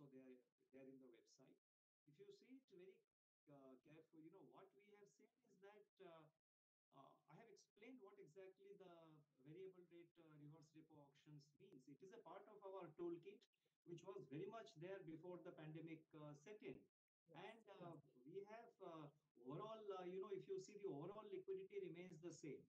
also there in the website. If you see it very carefully, what we have seen is that I have explained what exactly the variable rate reverse repo auctions means. It is a part of our toolkit, which was very much there before the pandemic set in. And we have overall, if you see the overall liquidity remains the same.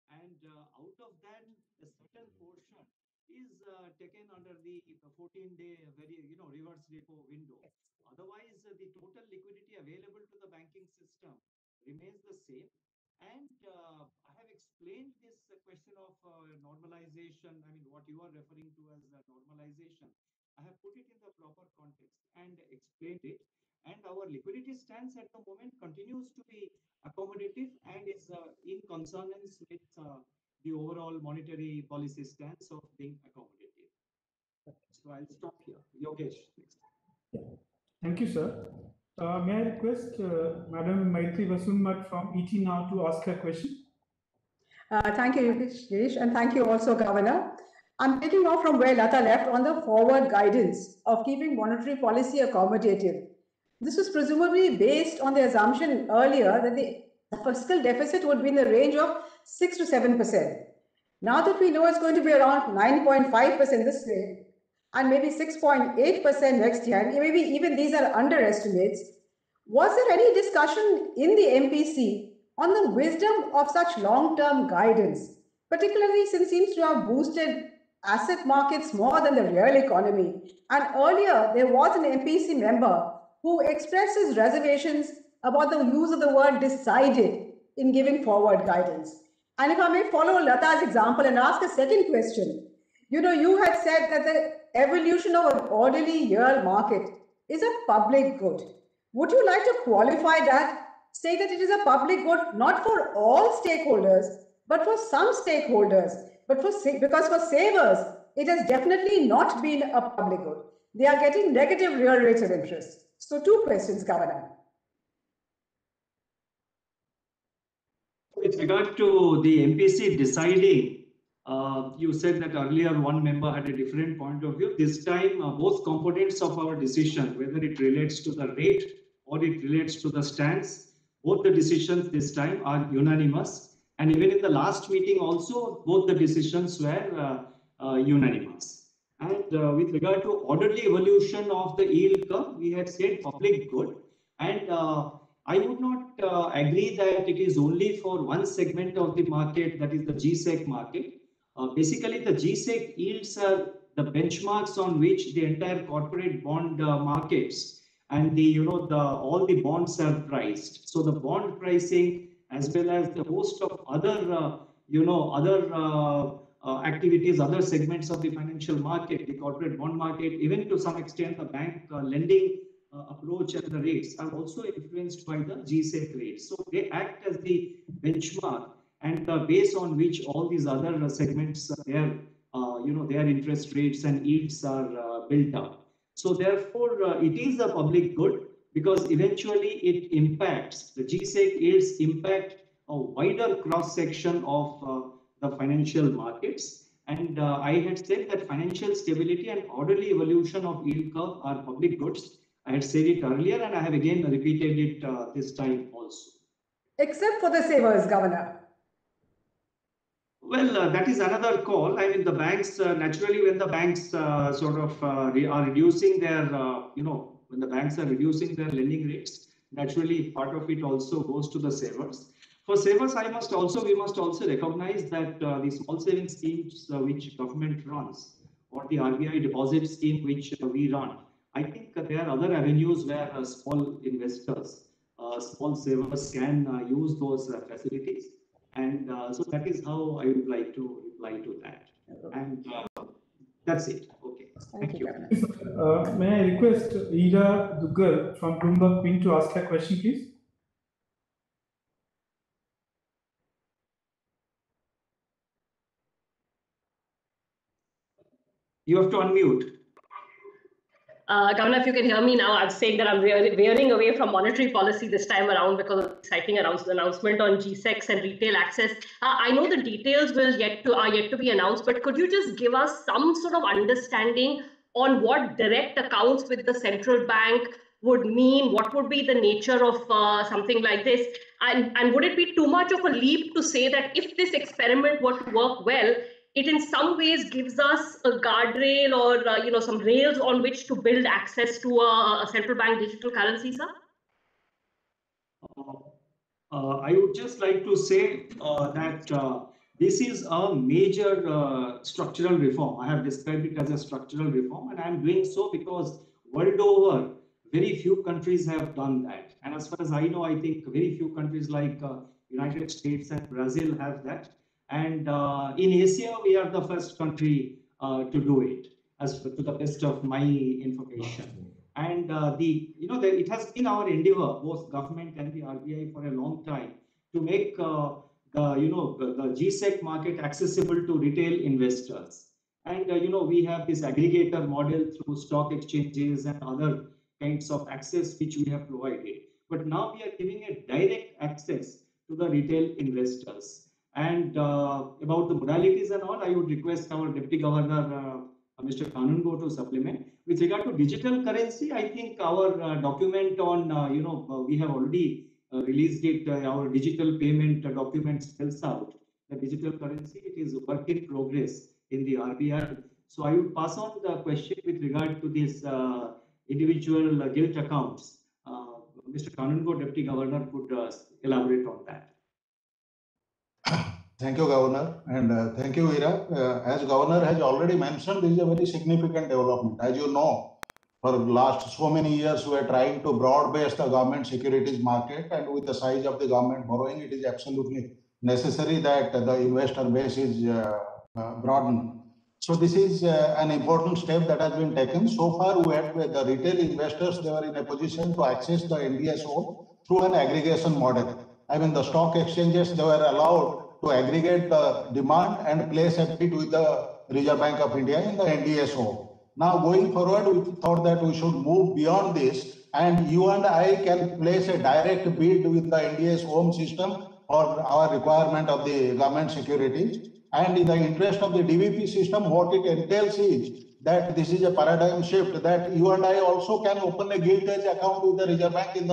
And out of that, a certain portion is taken under the 14-day reverse repo window. Otherwise, the total liquidity available to the banking system remains the same. And I have explained this question of normalization. I mean, what you are referring to as normalization. I have put it in the proper context and explained it. And our liquidity stance at the moment continues to be accommodative and is in consonance with the overall monetary policy stance of being accommodative. So I'll stop here. Yogesh, next. Thank you, sir. May I request Madam Maitri Vasunmat from ET Now to ask her question? Thank you, Yogesh, and thank you also, Governor. I'm taking off from where Lata left on the forward guidance of keeping monetary policy accommodative. This was presumably based on the assumption earlier that the fiscal deficit would be in the range of 6 to 7%. Now that we know it's going to be around 9.5% this year, and maybe 6.8% next year, and maybe even these are underestimates, was there any discussion in the MPC on the wisdom of such long-term guidance, particularly since it seems to have boosted asset markets more than the real economy? And earlier, there was an MPC member who expressed his reservations about the use of the word decided in giving forward guidance. And if I may follow Lata's example and ask a second question, you had said that the evolution of an orderly real market is a public good. Would you like to qualify that, say that it is a public good not for all stakeholders, but for some stakeholders? Because for savers, it has definitely not been a public good. They are getting negative real rates of interest. So 2 questions, Governor. With regard to the MPC deciding, you said that earlier one member had a different point of view. This time, both components of our decision, whether it relates to the rate or it relates to the stance, both the decisions this time are unanimous. And even in the last meeting also, both the decisions were unanimous. And with regard to orderly evolution of the yield curve, we had said public good. And I would not agree that it is only for one segment of the market, that is the GSEC market. Basically, the GSEC yields are the benchmarks on which the entire corporate bond markets and all the bonds are priced. So the bond pricing, as well as the host of other activities, other segments of the financial market, the corporate bond market, even to some extent the bank lending approach and the rates are also influenced by the GSEC rates. So they act as the benchmark and the base on which all these other segments, their interest rates and yields are built up. So therefore, it is a public good because eventually it impacts, the GSEC yields impact a wider cross section of the financial markets. And I had said that financial stability and orderly evolution of yield curve are public goods. I had said it earlier and I have again repeated it this time also. Except for the savers, Governor. Well, that is another call. I mean, the banks, naturally, when the banks are reducing their, when the banks are reducing their lending rates, naturally, part of it also goes to the savers. For savers, we must also recognize that the small savings schemes which government runs, or the RBI deposit scheme which we run, I think there are other avenues where small investors, small savers can use those facilities. And so that is how I would like to reply to that. And that's it. Okay. Thank you. May I request Ida Duggal from Bloomberg Queen to ask her question, please? You have to unmute. Governor, if you can hear me now, I'm saying that I'm veering away from monetary policy this time around because of the exciting announcement on GSECs and retail access. I know the details are yet to be announced, but could you just give us some sort of understanding on what direct accounts with the central bank would mean? What would be the nature of something like this? And would it be too much of a leap to say that if this experiment were to work well, it in some ways gives us a guardrail or some rails on which to build access to a central bank digital currency, sir? I would just like to say that this is a major structural reform. I have described it as a structural reform, and I am doing so because world over, very few countries have done that. And as far as I know, I think very few countries like United States and Brazil have that. And in Asia, we are the first country to do it, as to the best of my information. And it has been our endeavor, both government and the RBI, for a long time to make the GSEC market accessible to retail investors. And we have this aggregator model through stock exchanges and other kinds of access which we have provided. But now we are giving a direct access to the retail investors. And about the modalities and all, I would request our Deputy Governor, Mr. Kanungo, to supplement. With regard to digital currency, I think our document on, we have already released it, our digital payment document spells out the digital currency. It is a work in progress in the RBI. So I would pass on the question with regard to this individual gilt accounts. Mr. Kanungo, Deputy Governor, could elaborate on that. Thank you, Governor, and thank you, Ira. As Governor has already mentioned, this is a very significant development. As you know, for the last so many years, we are trying to broad base the government securities market, and with the size of the government borrowing, it is absolutely necessary that the investor base is broadened. So this is an important step that has been taken. So far, we had the retail investors, they were in a position to access the NDSO through an aggregation model. I mean, the stock exchanges, they were allowed to aggregate the demand and place a bid with the Reserve Bank of India in the NDSO. Now, going forward, we thought that we should move beyond this, and you and I can place a direct bid with the NDSO system for our requirement of the government securities. And in the interest of the DVP system, what it entails is that this is a paradigm shift, that you and I also can open a gilt edge account with the Reserve Bank in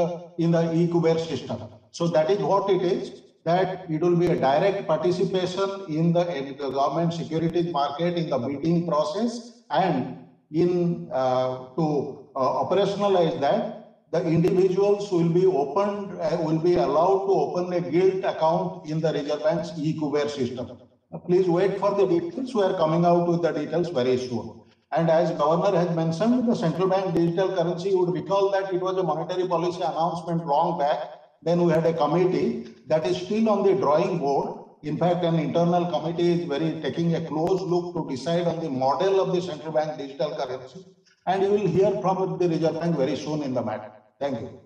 the e-Kuber system. So that is what it is, that it will be a direct participation in the government securities market in the bidding process, and in to operationalize that, the individuals will be allowed to open a gilt account in the Reserve Bank's e-Kuber system. Please wait for the details. We are coming out with the details very soon. And as Governor has mentioned, the central bank digital currency, you would recall that it was a monetary policy announcement long back. Then we had a committee that is still on the drawing board. In fact, an internal committee is taking a close look to decide on the model of the central bank digital currency. And you will hear from the Reserve Bank very soon in the matter. Thank you.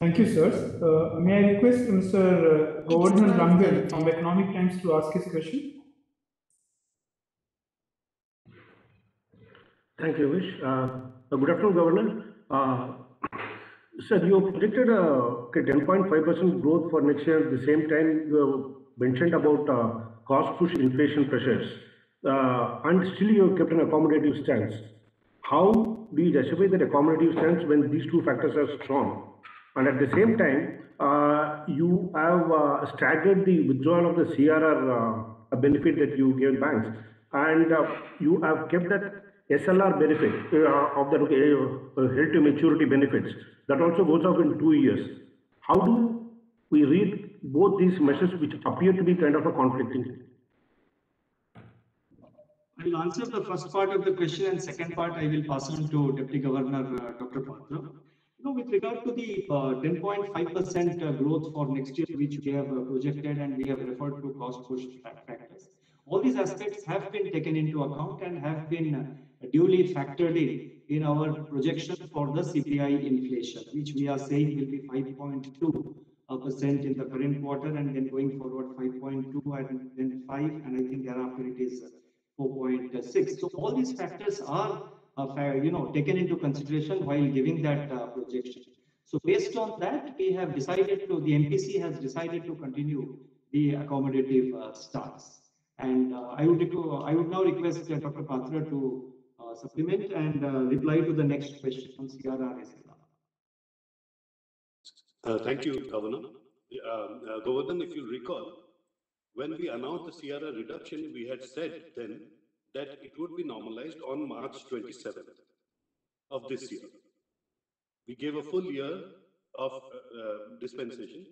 Thank you, sir. May I request Mr. Govardhan Rangan from Economic Times to ask his question? Thank you, Vish. Good afternoon, Governor. Sir, you predicted a 10.5% growth for next year. At the same time, you mentioned about cost push inflation pressures, and still you have kept an accommodative stance. How do you justify that accommodative stance when these two factors are strong? And at the same time, you have staggered the withdrawal of the CRR benefit that you gave banks, and you have kept that SLR benefit of the held to maturity benefits that also goes off in 2 years. How do we read both these measures, which appear to be kind of a conflicting? I will answer the first part of the question, and second part I will pass on to Deputy Governor Dr. Patra. With regard to the 10.5% growth for next year, which we have projected and we have referred to cost push factors, all these aspects have been taken into account and have been duly factored in our projection for the CPI inflation, which we are saying will be 5.2% in the current quarter, and then going forward 5.2 and then 5, and I think thereafter it is 4.6. So all these factors are taken into consideration while giving that projection. So based on that, we have decided to, the MPC has decided to continue the accommodative stance. And I would now request Dr. Patra to supplement and reply to the next question on CRR as well. Thank you, Governor. Governor, if you recall, when we announced the CRR reduction, we had said then that it would be normalized on March 27th of this year. We gave a full year of dispensation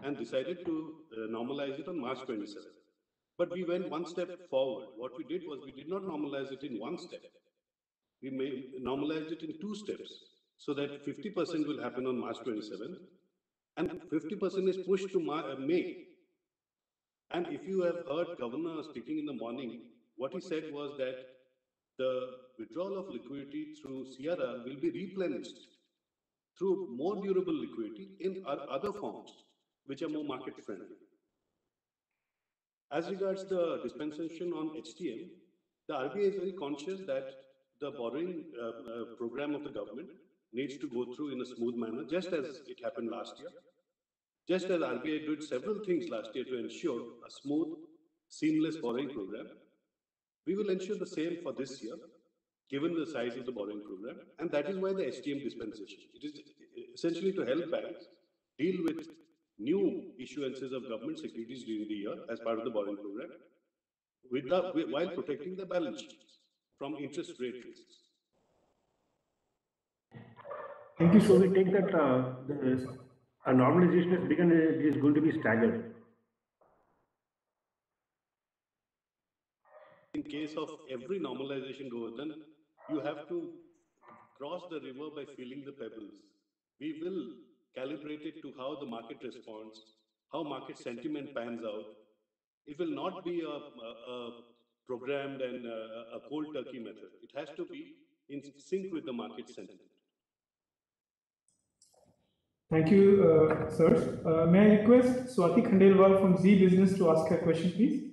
and decided to normalize it on March 27th. But we went one step forward. What we did was we did not normalize it in one step. We normalized it in two steps, so that 50% will happen on March 27th and 50% is pushed to May. And if you have heard Governor speaking in the morning, what he said was that the withdrawal of liquidity through CRR will be replenished through more durable liquidity in other forms, which are more market friendly. As regards the dispensation on HTM, the RBI is very conscious that the borrowing program of the government needs to go through in a smooth manner, just as it happened last year. Just as RBI did several things last year to ensure a smooth, seamless borrowing program, we will ensure the same for this year, given the size of the borrowing program, and that is why the HTM dispensation. It is essentially to help banks deal with new issuances of government securities during the year as part of the borrowing program, while protecting the balance sheets from interest rate risks. Thank you. So we take that a normalization has begun, it is going to be staggered. In case of every normalization, Govardhan, you have to cross the river by feeling the pebbles. We will calibrate it to how the market responds, how market sentiment pans out. It will not be a programmed and a cold turkey method. It has to be in sync with the market sentiment. Thank you, sir. May I request Swati Khandelwal from Zee Business to ask her question, please?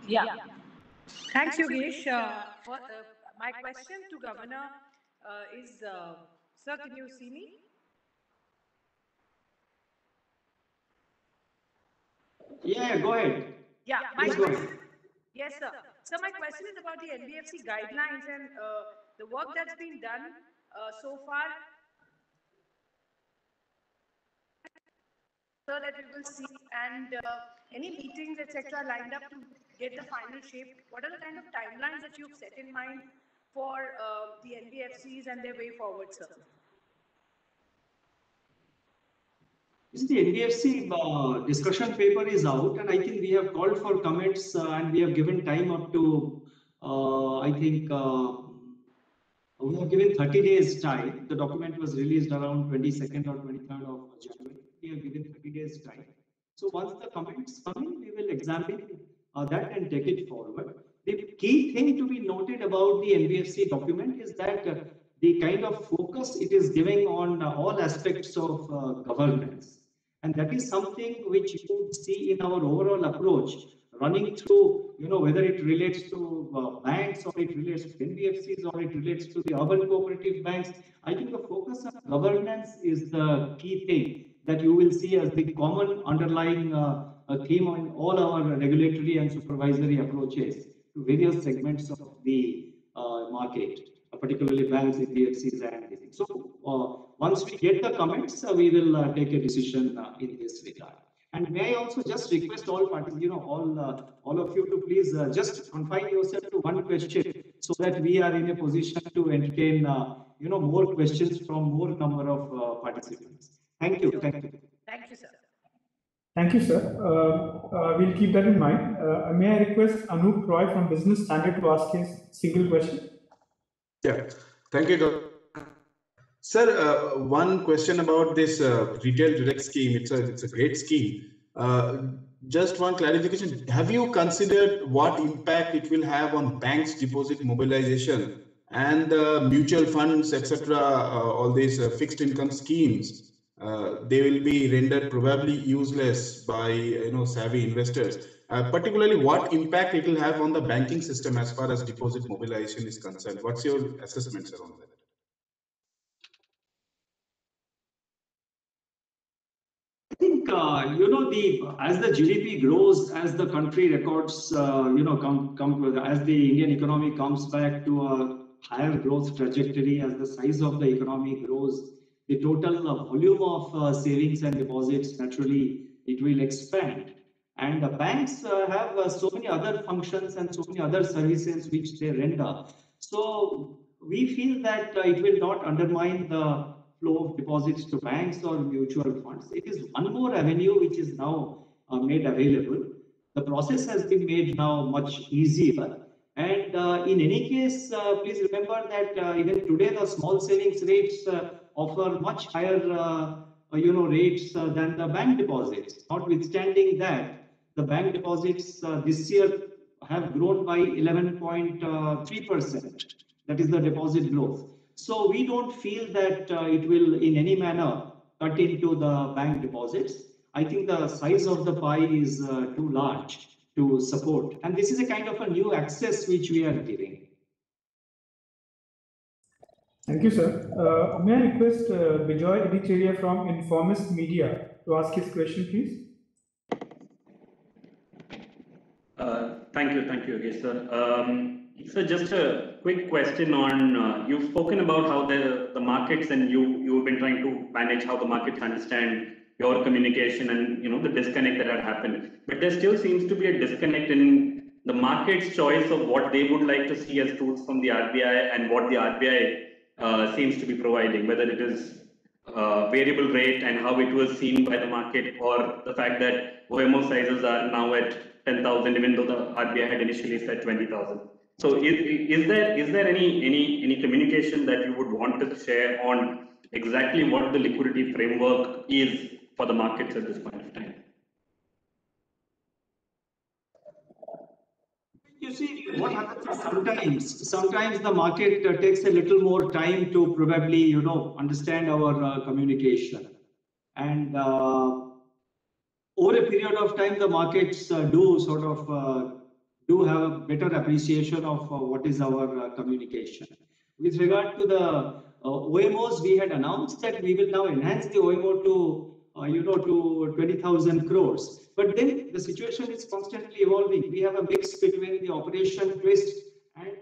Yeah. Thanks, Yogesh. My question to Governor is, sir, can you see me? Yeah, go ahead. Yeah, Please go ahead. Yes, sir. So my question is about the NBFC guidelines and the work that's been done so far. So that we will see, and any meetings, etc., lined up to get the final shape. What are the kind of timelines that you've set in mind for the NBFCs and their way forward, sir? The NBFC discussion paper is out, and I think we have called for comments and we have given time up to, I think, we have given 30 days time. The document was released around 22nd or 23rd of January. We have given 30 days time. So once the comments come in, we will examine that and take it forward. The key thing to be noted about the NBFC document is that the kind of focus it is giving on all aspects of governance. And that is something which you would see in our overall approach running through, whether it relates to banks or it relates to NBFCs or it relates to the urban cooperative banks. I think the focus on governance is the key thing that you will see as the common underlying theme on all our regulatory and supervisory approaches to various segments of the market, particularly banks, NBFCs, and everything. So once we get the comments, we will take a decision in this regard. And may I also just request all parties, all of you to please just confine yourself to one question so that we are in a position to entertain, more questions from more number of participants. Thank you. Thank you. Thank you, sir. Thank you, sir. We'll keep that in mind. May I request Anup Roy from Business Standard to ask his single question? Yeah, thank you. Sir, one question about this retail direct scheme. It's a great scheme. Just one clarification. Have you considered what impact it will have on banks' deposit mobilization and mutual funds, etc., all these fixed income schemes? They will be rendered probably useless by savvy investors. Particularly, what impact it will have on the banking system as far as deposit mobilization is concerned? What's your assessment, sir, on that? I think think as the GDP grows, as the country records, as the Indian economy comes back to a higher growth trajectory, as the size of the economy grows, the total volume of savings and deposits, naturally it will expand. And the banks have so many other functions and so many other services which they render. So we feel that it will not undermine the flow of deposits to banks or mutual funds. It is one more avenue which is now made available. The process has been made now much easier. And in any case, please remember that even today the small savings rates offer much higher rates than the bank deposits. Notwithstanding that, the bank deposits this year have grown by 11.3%. That is the deposit growth. So we don't feel that it will in any manner cut into the bank deposits. I think the size of the pie is too large to support. And this is a kind of a new access which we are giving. Thank you, sir. May I request Bijoy Edicheria from Informist Media to ask his question, please? Thank you, Yogesh, sir. So just a quick question on, you've spoken about how the markets and you've been trying to manage how the markets understand your communication and the disconnect that had happened. But there still seems to be a disconnect in the market's choice of what they would like to see as tools from the RBI and what the RBI seems to be providing, whether it is variable rate and how it was seen by the market, or the fact that OMO sizes are now at 10,000, even though the RBI had initially said 20,000. So is there any communication that you would want to share on exactly what the liquidity framework is for the markets at this point of time? You see, what happens is sometimes the market takes a little more time to probably, understand our communication. And over a period of time, the markets do have a better appreciation of what is our communication. With regard to the OMOs, we had announced that we will now enhance the OMO to 20,000 crores. But then the situation is constantly evolving. We have a mix between the operation twist and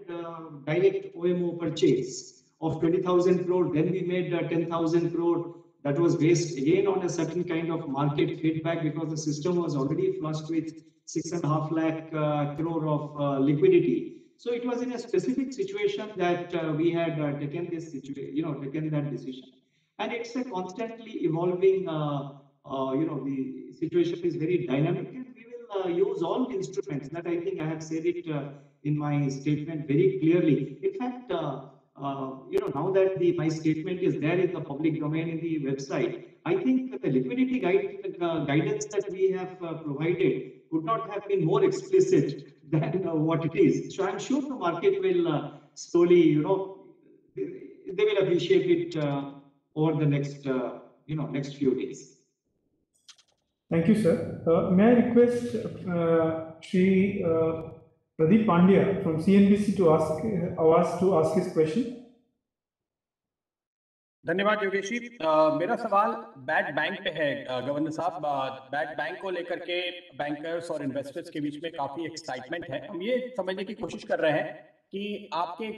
direct OMO purchase of 20,000 crore. Then we made 10,000 crore. That was based again on a certain kind of market feedback, because the system was already flushed with 6.5 lakh crore of liquidity. So it was in a specific situation that we had taken this taken that decision. And it's a constantly evolving, the situation is very dynamic, and we will use all instruments that I think I have said it in my statement very clearly. In fact, now that my statement is there in the public domain in the website, I think the liquidity guidance that we have provided could not have been more explicit than what it is. So I'm sure the market will slowly, they will appreciate it over the next, next few days. Thank you, sir. May I request Shri Pradeep Pandya from CNBC to ask his question? धन्यवाद योगेश जी। मेरा सवाल bad bank पे है governor साहब। Bad bank को लेकर के bankers और इन्वेस्टर्स के बीच में काफी एक्साइटमेंट है। हम ये समझने की कोशिश कर रहे हैं कि आपके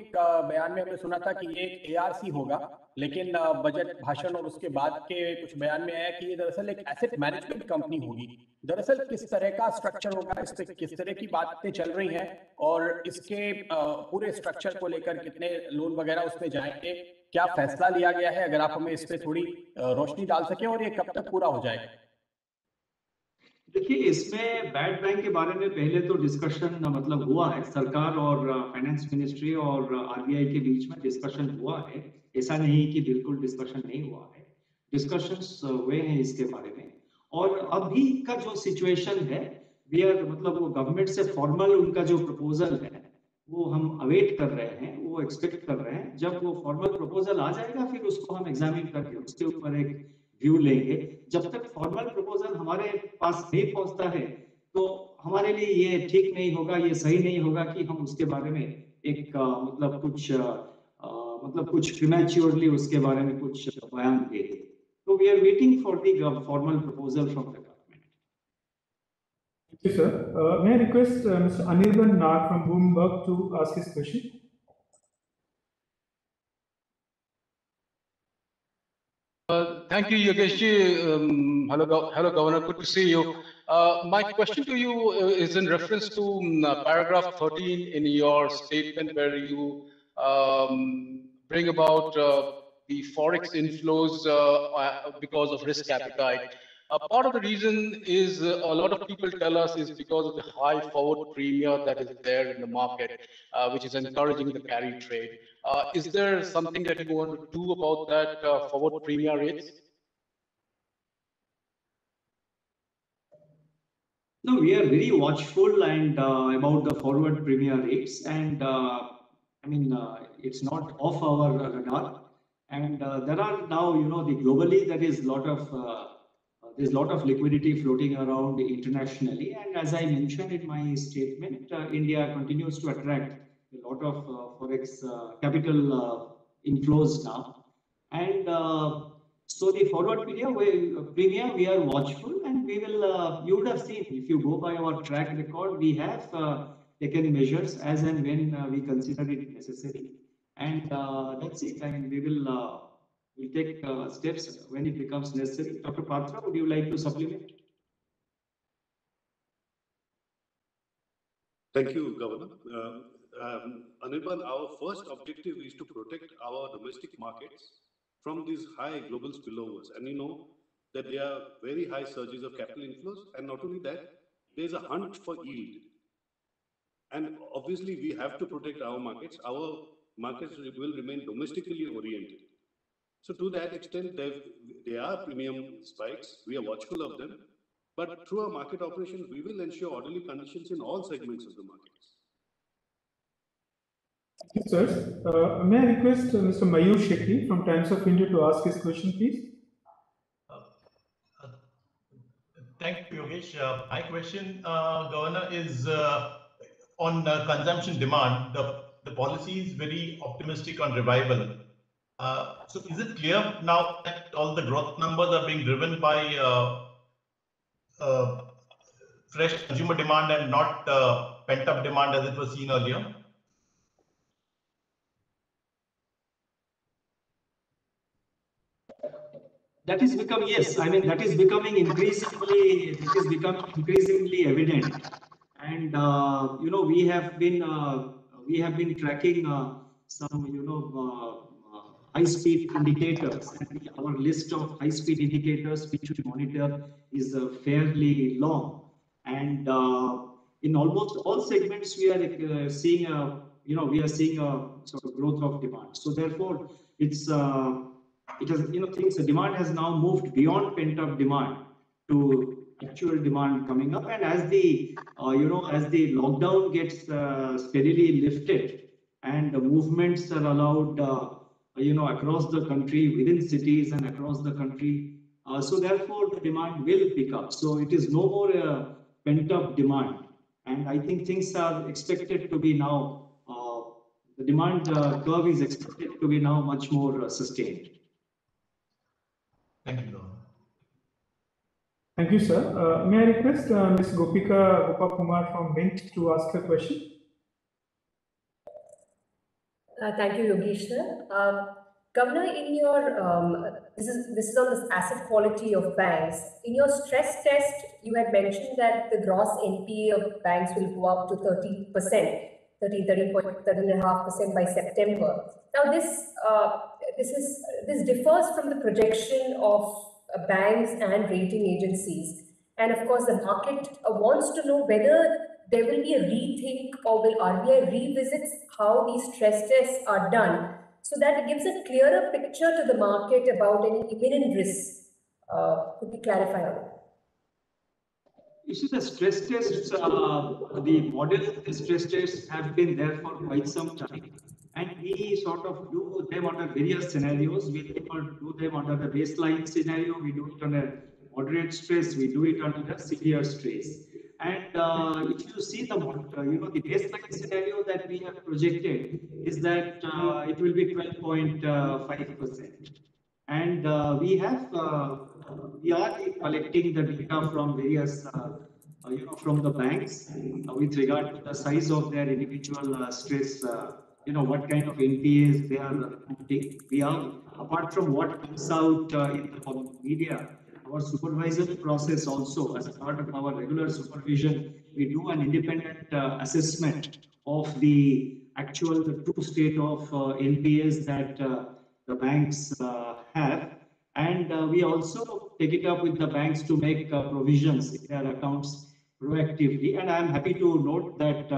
बयान में हमने सुना था कि ये एक ARC होगा, लेकिन बजट भाषण और उसके बाद के कुछ बयान में आया कि ये दरअसल एक एसेट मैनेजमेंट कंपनी होगी। दरअसल किस तरह का स्ट्रक्चर होगा, इस पे किस तरह की बातें चल रही हैं, और इसके पूरे स्ट्रक्चर को लेकर कितने लोन वगैरह उसमें जाएंगे, क्या फैसला लिया गया है? अगर आप हमें इस पे थोड़ी रोशनी डाल सकें, और ये कब तक पूरा हो जाएगा? देखिए, इसमें बैड बैंक के बारे में पहले तो डिस्कशन हुआ है, सरकार और फाइनेंस मिनिस्ट्री और RBI के बीच में डिस्कशन हुआ है। ऐसा नहीं कि बिल्कुल डिस्कशन नहीं हुआ है, डिस्कशंस हुए हैं इसके बारे में। और अभी का जो सिचुएशन है, वी आर वो गवर्नमेंट से फॉर्मल उनका जो प्रपोजल है वो हम अवेट कर रहे हैं, वो एक्सपेक्ट कर रहे हैं। जब वो फॉर्मल प्रपोजल आ जाएगा, फिर उसको हम एग्जामिन करके उसके ऊपर एक व्यू लेंगे। जब तक फॉर्मल प्रपोजल हमारे पास नहीं पहुंचता है, तो हमारे लिए ये ठीक नहीं होगा, ये सही नहीं होगा कि हम उसके बारे में एक कुछ प्रीमैच्योरली उसके बारे में कुछ बयान दे दें। तो So we are waiting for the formal proposal from the government. Thank you, sir. May I request Mr. Anirban Nag from Bloomberg to ask his question? Thank you, Yogesh ji. Hello, Governor. Good to see you. My question to you is in reference to paragraph 13 in your statement, where you bring about the forex inflows because of risk appetite. Part of the reason is a lot of people tell us is because of the high forward premium that is there in the market, which is encouraging the carry trade. Is there something that you want to do about that forward premium rates? No, we are very watchful and about the forward premium rates, and I mean it's not off our radar. And there are now, globally there is there's a lot of liquidity floating around internationally, and as I mentioned in my statement, India continues to attract a lot of forex capital inflows now, and so the forward premium we are watchful, and we will. You would have seen, if you go by our track record, we have taken measures as and when we consider it necessary, and that's it. I mean, we will. We'll take steps when it becomes necessary. Dr. Patra, would you like to supplement? Thank you, Governor. Anirban, our first objective is to protect our domestic markets from these high global spillovers. And you know that there are very high surges of capital inflows. And not only that, there's a hunt for yield. And obviously, we have to protect our markets. Our markets will remain domestically oriented. So to that extent, there are premium spikes. We are watchful of them. But through our market operations, we will ensure orderly conditions in all segments of the markets. Thank you, sir. May I request Mr. Mayur Shetty from Times of India to ask his question, please? Thank you, Yogesh. My question, Governor, is on consumption demand. The policy is very optimistic on revival. So is it clear now that all the growth numbers are being driven by fresh consumer demand and not pent-up demand as it was seen earlier? That is becoming, yes, I mean, that is becoming increasingly evident. And, we have been tracking some, high-speed indicators, and our list of high-speed indicators which we monitor is fairly long. And in almost all segments, we are seeing a sort of growth of demand. So therefore, the demand has now moved beyond pent-up demand to actual demand coming up. And as the lockdown gets steadily lifted and the movements are allowed, across the country, within cities and across the country. So therefore, the demand will pick up. So it is no more pent-up demand. And I think things are expected to be now, the demand curve is expected to be now much more sustained. Thank you, Governor. Thank you, sir. May I request Ms. Gopika Gopakumar from Mint to ask her question? Thank you, Yogesh, sir. Governor, in your this is on the asset quality of banks. In your stress test, you had mentioned that the gross NPA of banks will go up to 30%, 13.5% by September. Now, this differs from the projection of banks and rating agencies, and of course, the market wants to know whether there will be a rethink or will RBI revisit how these stress tests are done, so that it gives a clearer picture to the market about any imminent risks. Could you clarify on that? You see, the stress tests, the model of the stress tests have been there for quite some time. And we sort of do them under various scenarios. We do them under the baseline scenario. We do it under moderate stress. We do it under the severe stress. And if you see the baseline scenario that we have projected is that it will be 12.5%. And we are collecting the data from various, from the banks with regard to the size of their individual stress, what kind of NPAs they are reporting. We are, apart from what comes out in the media, our supervisory process also, as a part of our regular supervision, we do an independent assessment of the true state of NPAs that the banks have. And we also take it up with the banks to make provisions in their accounts proactively. And I'm happy to note that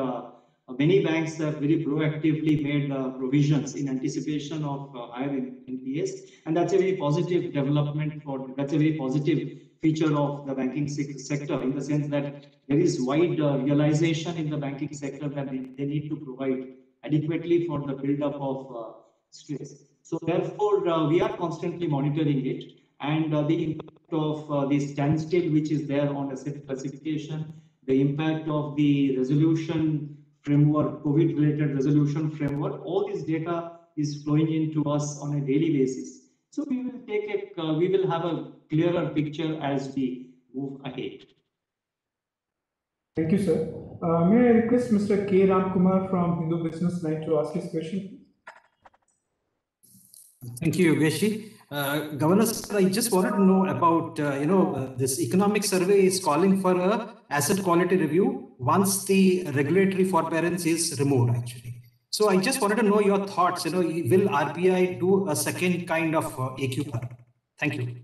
many banks have very proactively made provisions in anticipation of higher NPAs. And that's a very positive development that's a very positive feature of the banking sector, in the sense that there is wide realization in the banking sector that they need to provide adequately for the build-up of stress. So therefore, we are constantly monitoring it, and the impact of the standstill which is there on asset classification, the impact of the resolution framework, COVID-related resolution framework, all this data is flowing into us on a daily basis. So we will have a clearer picture as we move ahead. Thank you, sir. May I request Mr. K. Ramkumar from Hindu Business Line to ask his question? Thank you, Yogesh. Governor, sir, I just wanted to know about, this economic survey is calling for a asset quality review once the regulatory forbearance is removed, actually. So I just wanted to know your thoughts, will RBI do a second kind of AQR? Thank you.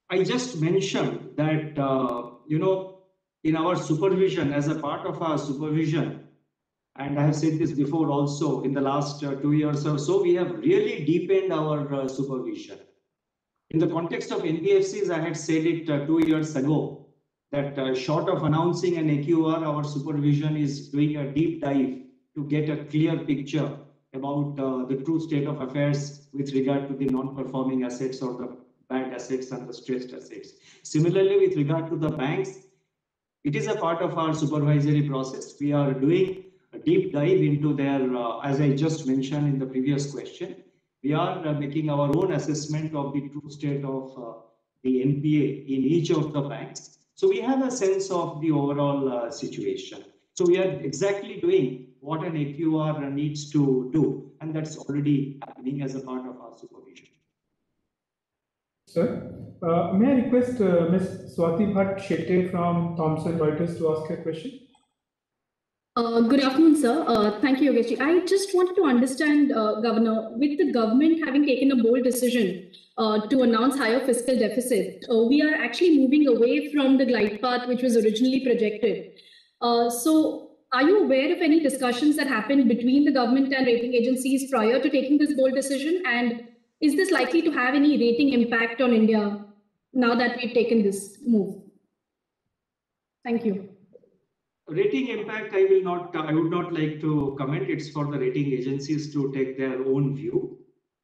I just mentioned that, in our supervision, as a part of our supervision, and I have said this before also, in the last 2 years or so, we have really deepened our supervision. In the context of NBFCs, I had said it 2 years ago, that short of announcing an AQR, our supervision is doing a deep dive to get a clear picture about the true state of affairs with regard to the non-performing assets or the bad assets and the stressed assets. Similarly, with regard to the banks, it is a part of our supervisory process. We are doing a deep dive into their, as I just mentioned in the previous question, we are making our own assessment of the true state of the NPA in each of the banks. So we have a sense of the overall situation. So we are exactly doing what an AQR needs to do, and that's already happening as a part of our supervision. Sir, may I request Ms. Swati Bhatt Shete from Thomson Reuters to ask a question? Good afternoon, sir. Thank you, Yogesh. I just wanted to understand, Governor, with the government having taken a bold decision to announce higher fiscal deficit, we are actually moving away from the glide path which was originally projected. So are you aware of any discussions that happened between the government and rating agencies prior to taking this bold decision? And is this likely to have any rating impact on India now that we've taken this move? Thank you. Rating impact, I would not like to comment. It's for the rating agencies to take their own view.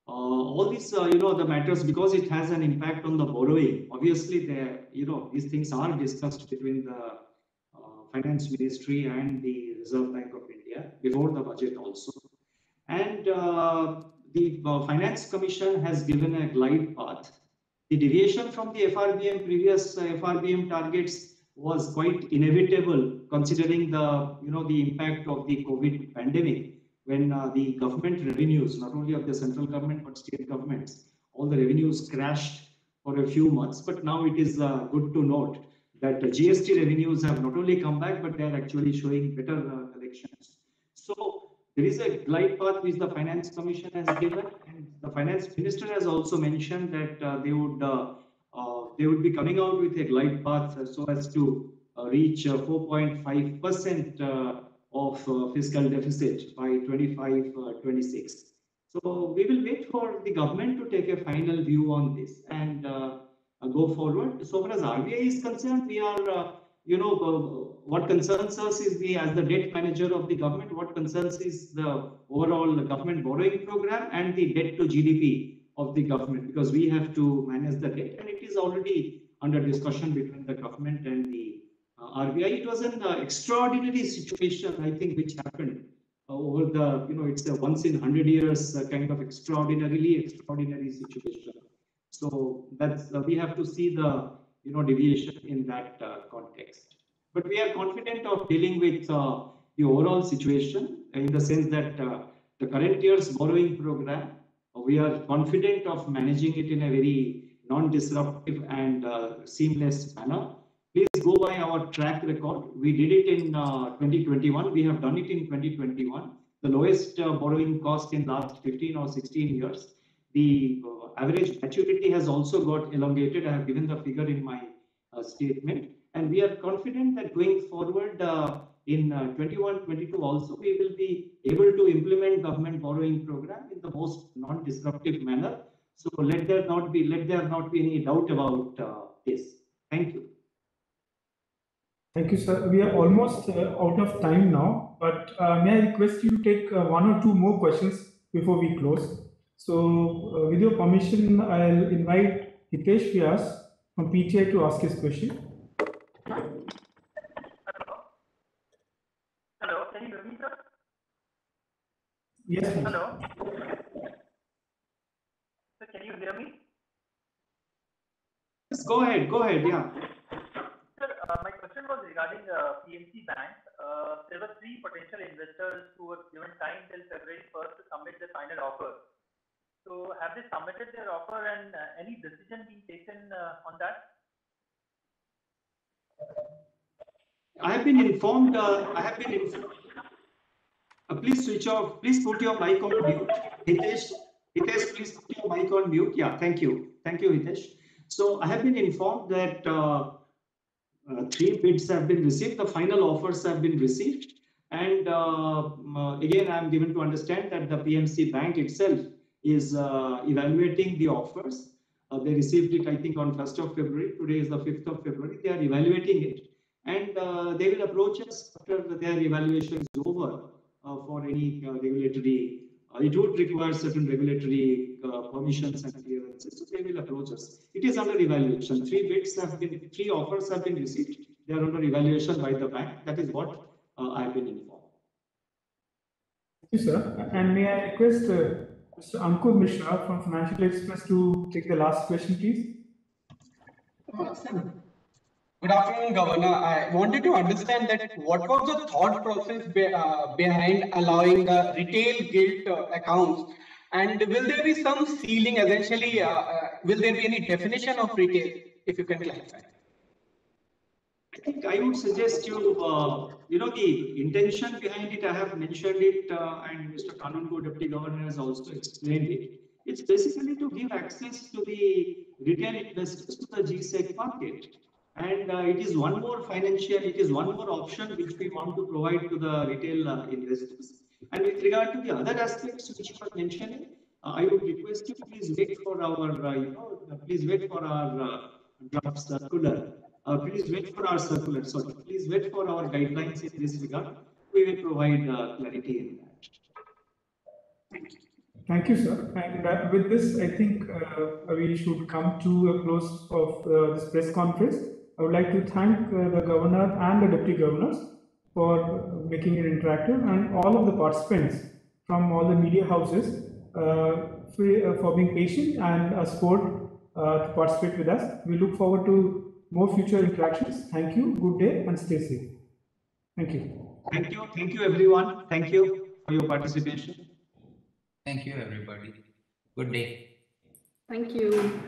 All these, the matters, because it has an impact on the borrowing. Obviously, these things are discussed between the Finance Ministry and the Reserve Bank of India before the budget also. And the Finance Commission has given a glide path. The deviation from the previous FRBM targets was quite inevitable, considering the impact of the COVID pandemic, when the government revenues, not only of the central government but state governments, all the revenues crashed for a few months. But now it is good to note that the GST revenues have not only come back, but they are actually showing better collections. So there is a glide path which the Finance Commission has given, and the Finance Minister has also mentioned that they would be coming out with a glide path so as to reach 4.5% of fiscal deficit by 25-26. So we will wait for the government to take a final view on this and go forward. So far as RBI is concerned, we are, what concerns us is as the debt manager of the government, what concerns is the overall government borrowing program and the debt to GDP of the government, because we have to manage the debt, and it is already under discussion between the government and the RBI. It was an extraordinary situation, I think, which happened over the, it's a once in 100 years kind of extraordinary situation. So that's we have to see the deviation in that context. But we are confident of dealing with the overall situation in the sense that the current year's borrowing program, we are confident of managing it in a very non-disruptive and seamless manner. Please go by our track record. We did it in 2021. We have done it in 2021. The lowest borrowing cost in last 15 or 16 years. The average maturity has also got elongated. I have given the figure in my statement. And we are confident that going forward in 21-22 also, we will be able to implement government borrowing program in the most non-disruptive manner. So let there not be any doubt about this. Thank you. Thank you, sir. We are almost out of time now, but may I request you to take one or two more questions before we close? So with your permission, I'll invite Hitesh Vyas from PTI to ask his question. Hello, can you hear me, sir? Yes, please. Hello. Sir, can you hear me? Yes, go ahead, yeah. Sir, my question was regarding PMC Bank. There were 3 potential investors who were given time till February 1st to submit their final offer. So have they submitted their offer and any decision being taken on that? I have been informed. Please switch off. Please put your mic on mute. Hitesh, please put your mic on mute. Yeah, thank you. Thank you, Hitesh. So I have been informed that 3 bids have been received. The final offers have been received. And again, I am given to understand that the PMC Bank itself is evaluating the offers. They received it, I think, on 1st of February. Today is the 5th of February. They are evaluating it. And they will approach us after their evaluation is over for any regulatory. It would require certain regulatory permissions and clearances. So they will approach us. It is under evaluation. 3 offers have been received. They are under evaluation by the bank. That is what I have been informed. Thank you, sir. And may I request Mr. Ankur Mishra from Financial Express to take the last question, please? Good afternoon, Governor. I wanted to understand that what was the thought process behind allowing retail gilt accounts, and will there be some ceiling? Essentially, will there be any definition of retail? If you can clarify. I think I would suggest you, the intention behind it, I have mentioned it, and Mr. Kanungo, Deputy Governor, has also explained it. It's basically to give access to the retail investors to the GSEC market. And it is one more option which we want to provide to the retail investors. And with regard to the other aspects which you are mentioning, I would request you to please wait for our, draft circular. Please wait for our circular. Sorry, please wait for our guidelines in this regard. We will provide clarity in that. Thank you. Thank you, sir. And with this, I think we should come to a close of this press conference. I would like to thank the Governor and the Deputy Governors for making it interactive, and all of the participants from all the media houses for being patient and support to participate with us. We look forward to more future interactions. Thank you. Good day and stay safe. Thank you. Thank you. Thank you, everyone. Thank you for your participation. Thank you, everybody. Good day. Thank you.